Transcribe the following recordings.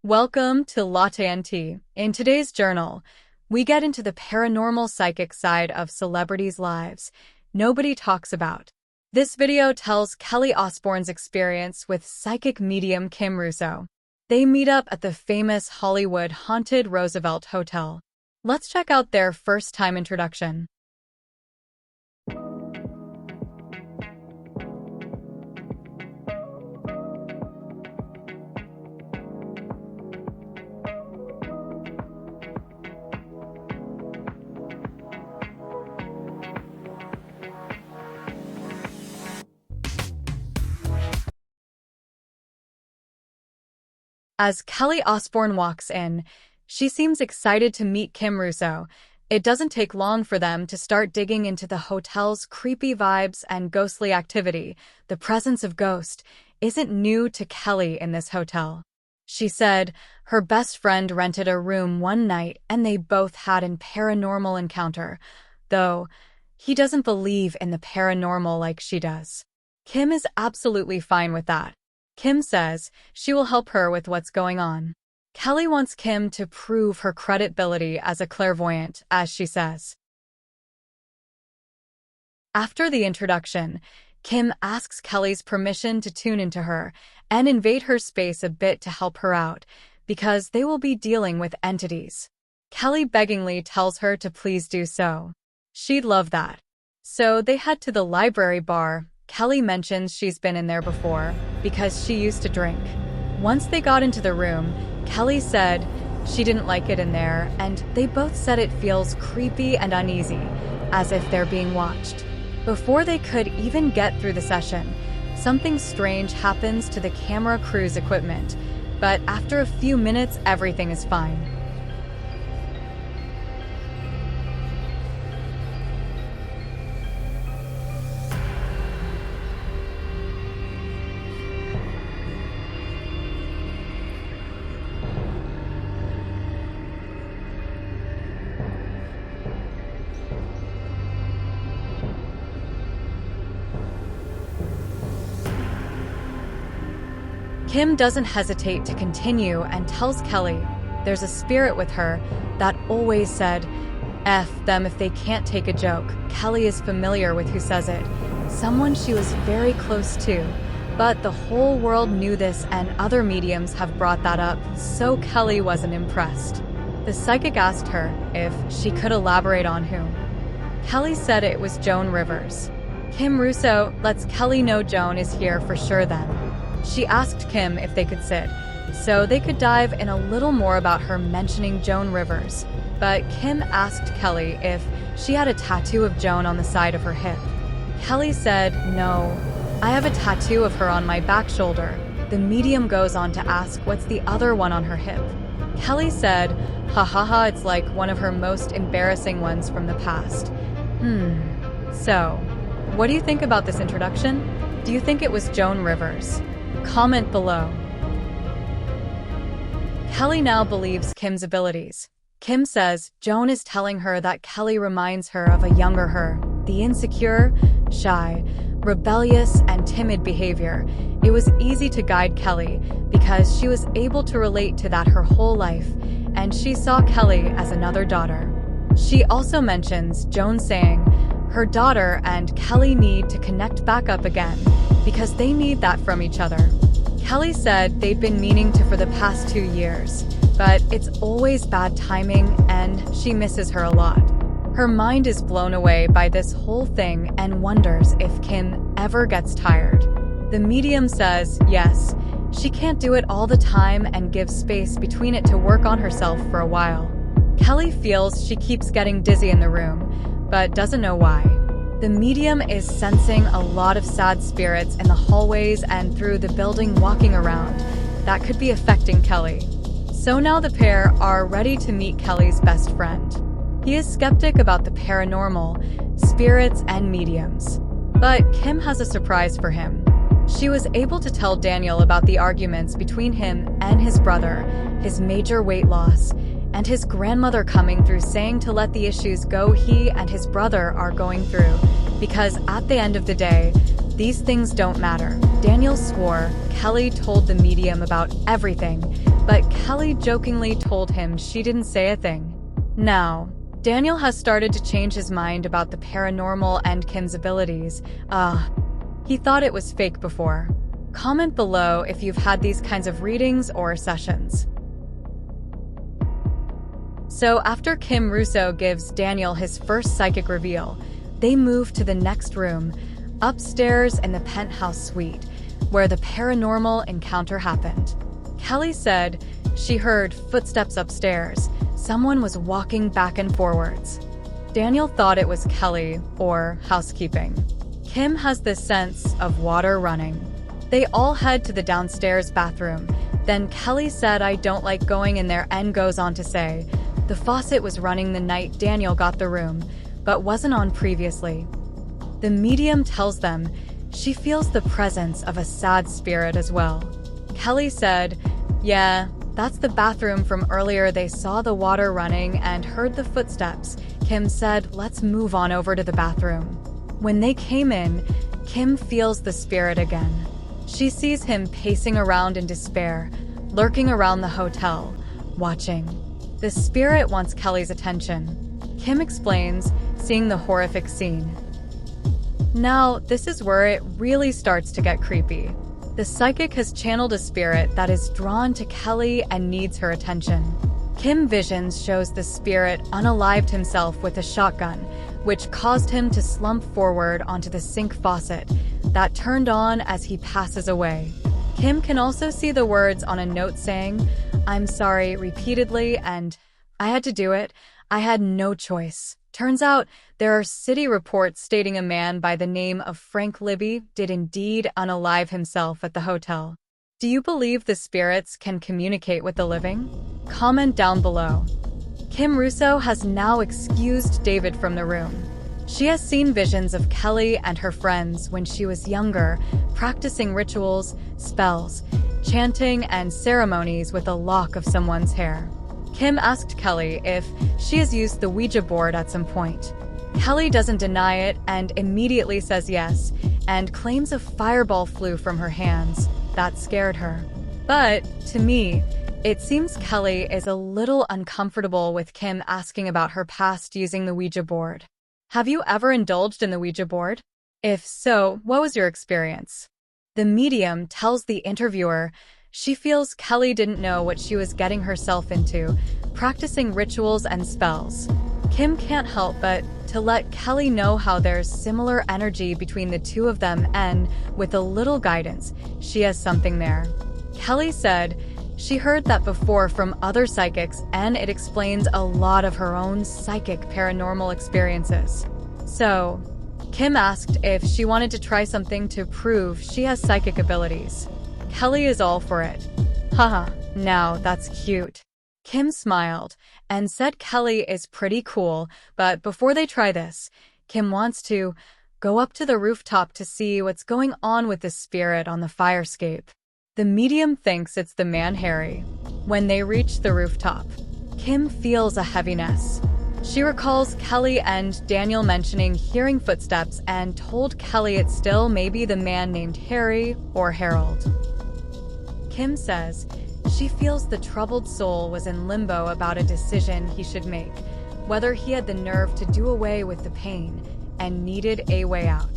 Welcome to Latte and Tea. In today's journal, we get into the paranormal psychic side of celebrities' lives nobody talks about. This video tells Kelly Osbourne's experience with psychic medium Kim Russo. They meet up at the famous Hollywood haunted Roosevelt Hotel. Let's check out their first-time introduction. As Kelly Osbourne walks in, she seems excited to meet Kim Russo. It doesn't take long for them to start digging into the hotel's creepy vibes and ghostly activity. The presence of ghosts isn't new to Kelly in this hotel. She said her best friend rented a room one night and they both had an paranormal encounter, though he doesn't believe in the paranormal like she does. Kim is absolutely fine with that. Kim says she will help her with what's going on. Kelly wants Kim to prove her credibility as a clairvoyant, as she says. After the introduction, Kim asks Kelly's permission to tune into her and invade her space a bit to help her out, because they will be dealing with entities. Kelly beggingly tells her to please do so. She'd love that. So they head to the library bar. Kelly mentions she's been in there before because she used to drink. Once they got into the room, Kelly said she didn't like it in there, and they both said it feels creepy and uneasy, as if they're being watched. Before they could even get through the session, something strange happens to the camera crew's equipment, but after a few minutes, everything is fine. Kim doesn't hesitate to continue and tells Kelly there's a spirit with her that always said, F them if they can't take a joke. Kelly is familiar with who says it, someone she was very close to, but the whole world knew this and other mediums have brought that up, so Kelly wasn't impressed. The psychic asked her if she could elaborate on whom. Kelly said it was Joan Rivers. Kim Russo lets Kelly know Joan is here for sure then. She asked Kim if they could sit, so they could dive in a little more about her mentioning Joan Rivers. But Kim asked Kelly if she had a tattoo of Joan on the side of her hip. Kelly said, no, I have a tattoo of her on my back shoulder. The medium goes on to ask what's the other one on her hip. Kelly said, ha ha ha, it's like one of her most embarrassing ones from the past. So, what do you think about this introduction? Do you think it was Joan Rivers? Comment below. Kelly now believes Kim's abilities. Kim says Joan is telling her that Kelly reminds her of a younger her, the insecure, shy, rebellious, and timid behavior. It was easy to guide Kelly because she was able to relate to that her whole life, and she saw Kelly as another daughter. She also mentions Joan saying her daughter and Kelly need to connect back up again because they need that from each other. Kelly said they'd been meaning to for the past 2 years, but it's always bad timing and she misses her a lot. Her mind is blown away by this whole thing and wonders if Kim ever gets tired. The medium says yes, she can't do it all the time and gives space between it to work on herself for a while. Kelly feels she keeps getting dizzy in the room, but doesn't know why. The medium is sensing a lot of sad spirits in the hallways and through the building walking around that could be affecting Kelly. So now the pair are ready to meet Kelly's best friend. He is skeptic about the paranormal, spirits, and mediums. But Kim has a surprise for him. She was able to tell Daniel about the arguments between him and his brother, his major weight loss, and his grandmother coming through saying to let the issues go he and his brother are going through, because at the end of the day, These things don't matter. Daniel swore Kelly told the medium about everything, but Kelly jokingly told him she didn't say a thing. Now, Daniel has started to change his mind about the paranormal and Kim's abilities. He thought it was fake before. Comment below if you've had these kinds of readings or sessions. So after Kim Russo gives Daniel his first psychic reveal, they move to the next room, upstairs in the penthouse suite, where the paranormal encounter happened. Kelly said she heard footsteps upstairs. Someone was walking back and forwards. Daniel thought it was Kelly or housekeeping. Kim has this sense of water running. They all head to the downstairs bathroom. Then Kelly said, "I don't like going in there," and goes on to say, the faucet was running the night Daniel got the room, but wasn't on previously. The medium tells them she feels the presence of a sad spirit as well. Kelly said, "Yeah, that's the bathroom from earlier. They saw the water running and heard the footsteps." Kim said, "Let's move on over to the bathroom." When they came in, Kim feels the spirit again. She sees him pacing around in despair, lurking around the hotel, watching. The spirit wants Kelly's attention. Kim explains, seeing the horrific scene. Now, this is where it really starts to get creepy. The psychic has channeled a spirit that is drawn to Kelly and needs her attention. Kim Visions shows the spirit unalived himself with a shotgun, which caused him to slump forward onto the sink faucet that turned on as he passes away. Kim can also see the words on a note saying, "I'm sorry," repeatedly, and "I had to do it. I had no choice." Turns out, there are city reports stating a man by the name of Frank Libby did indeed unalive himself at the hotel. Do you believe the spirits can communicate with the living? Comment down below. Kim Russo has now excused David from the room. She has seen visions of Kelly and her friends when she was younger, practicing rituals, spells, chanting, and ceremonies with a lock of someone's hair. Kim asked Kelly if she has used the Ouija board at some point. Kelly doesn't deny it and immediately says yes, and claims a fireball flew from her hands. That scared her. But, to me, it seems Kelly is a little uncomfortable with Kim asking about her past using the Ouija board. Have you ever indulged in the Ouija board? If so, what was your experience? The medium tells the interviewer she feels Kelly didn't know what she was getting herself into, practicing rituals and spells. Kim can't help but to let Kelly know how there's similar energy between the two of them, and, with a little guidance, she has something there. Kelly said she heard that before from other psychics, and it explains a lot of her own psychic paranormal experiences. So, Kim asked if she wanted to try something to prove she has psychic abilities. Kelly is all for it. Haha, now that's cute. Kim smiled and said Kelly is pretty cool, but before they try this, Kim wants to go up to the rooftop to see what's going on with the spirit on the fire escape. The medium thinks it's the man Harry. When they reach the rooftop, Kim feels a heaviness. She recalls Kelly and Daniel mentioning hearing footsteps and told Kelly it still may be the man named Harry or Harold. Kim says she feels the troubled soul was in limbo about a decision he should make, whether he had the nerve to do away with the pain and needed a way out.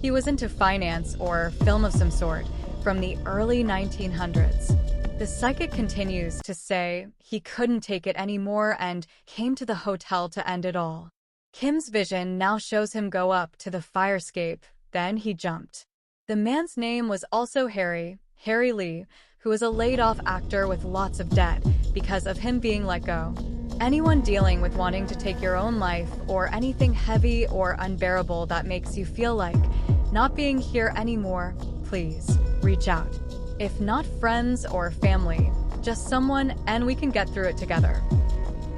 He was into finance or film of some sort from the early 1900s. The psychic continues to say he couldn't take it anymore and came to the hotel to end it all. Kim's vision now shows him go up to the fire escape, then he jumped. The man's name was also Harry Lee, who is a laid-off actor with lots of debt because of him being let go. Anyone dealing with wanting to take your own life or anything heavy or unbearable that makes you feel like not being here anymore, please reach out. If not friends or family, just someone, and we can get through it together.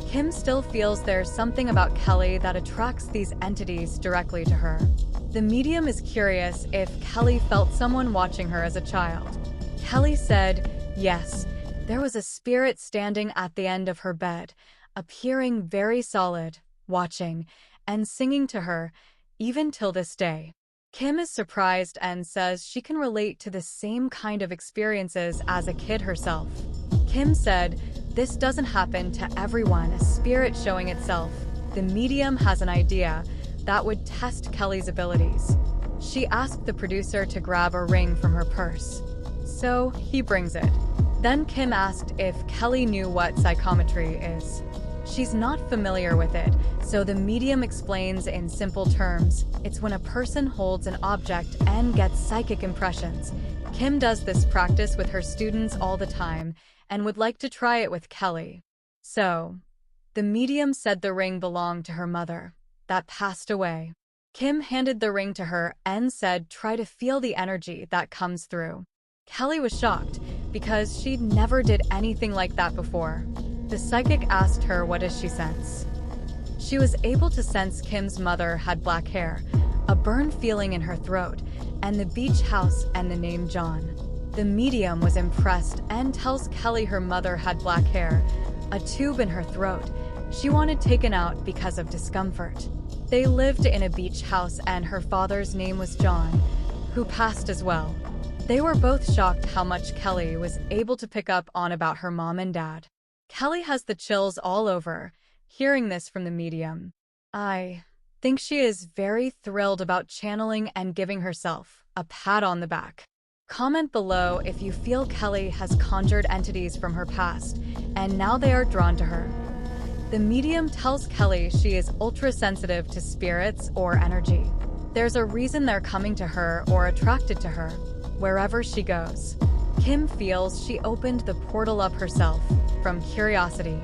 Kim still feels there's something about Kelly that attracts these entities directly to her. The medium is curious if Kelly felt someone watching her as a child. Kelly said, yes, there was a spirit standing at the end of her bed, appearing very solid, watching, and singing to her, even till this day. Kim is surprised and says she can relate to the same kind of experiences as a kid herself. Kim said, "This doesn't happen to everyone, a spirit showing itself." The medium has an idea that would test Kelly's abilities. She asked the producer to grab a ring from her purse. So he brings it. Then Kim asked if Kelly knew what psychometry is. She's not familiar with it, so the medium explains in simple terms. It's when a person holds an object and gets psychic impressions. Kim does this practice with her students all the time and would like to try it with Kelly. So, the medium said the ring belonged to her mother, that passed away. Kim handed the ring to her and said, "Try to feel the energy that comes through." Kelly was shocked because she never did anything like that before. The psychic asked her, "What does she sense?" She was able to sense Kim's mother had black hair, a burn feeling in her throat, and the beach house and the name John. The medium was impressed and tells Kelly her mother had black hair, a tube in her throat. She wanted taken out because of discomfort. They lived in a beach house and her father's name was John, who passed as well. They were both shocked how much Kelly was able to pick up on about her mom and dad. Kelly has the chills all over, hearing this from the medium. I think she is very thrilled about channeling and giving herself a pat on the back. Comment below if you feel Kelly has conjured entities from her past, and now they are drawn to her. The medium tells Kelly she is ultra-sensitive to spirits or energy. There's a reason they're coming to her or attracted to her, wherever she goes. Kim feels she opened the portal up herself, from curiosity.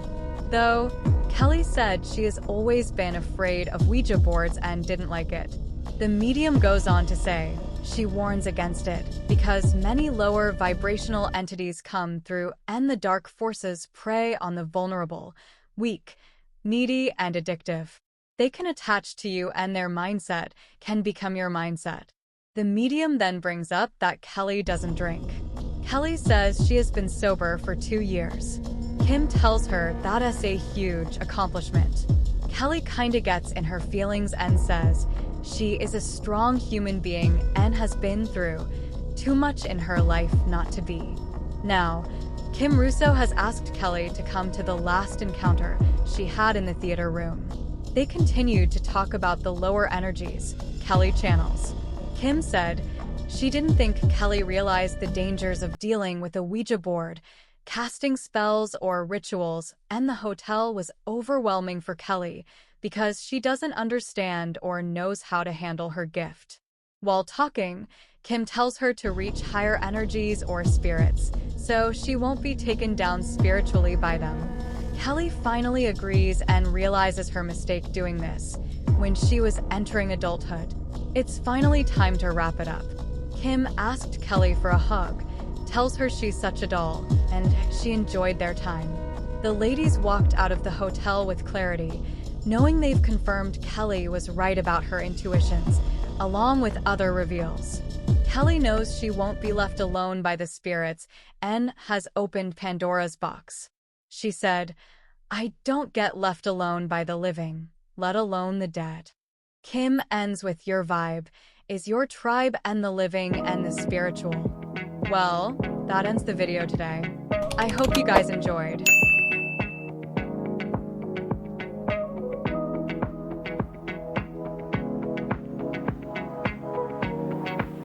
Though, Kelly said she has always been afraid of Ouija boards and didn't like it. The medium goes on to say, she warns against it, because many lower vibrational entities come through and the dark forces prey on the vulnerable, weak, needy, and addictive. They can attach to you and their mindset can become your mindset. The medium then brings up that Kelly doesn't drink. Kelly says she has been sober for 2 years. Kim tells her that's a huge accomplishment. Kelly kinda gets in her feelings and says she is a strong human being and has been through too much in her life not to be. Now, Kim Russo has asked Kelly to come to the last encounter she had in the theater room. They continued to talk about the lower energies Kelly channels. Kim said she didn't think Kelly realized the dangers of dealing with a Ouija board, casting spells or rituals, and the hotel was overwhelming for Kelly because she doesn't understand or knows how to handle her gift. While talking, Kim tells her to reach higher energies or spirits, so she won't be taken down spiritually by them. Kelly finally agrees and realizes her mistake doing this when she was entering adulthood. It's finally time to wrap it up. Kim asked Kelly for a hug, tells her she's such a doll, and she enjoyed their time. The ladies walked out of the hotel with clarity, knowing they've confirmed Kelly was right about her intuitions, along with other reveals. Kelly knows she won't be left alone by the spirits and has opened Pandora's box. She said, "I don't get left alone by the living, let alone the dead." Kim ends with, "Your vibe is your tribe and the living and the spiritual." Well, that ends the video today. I hope you guys enjoyed.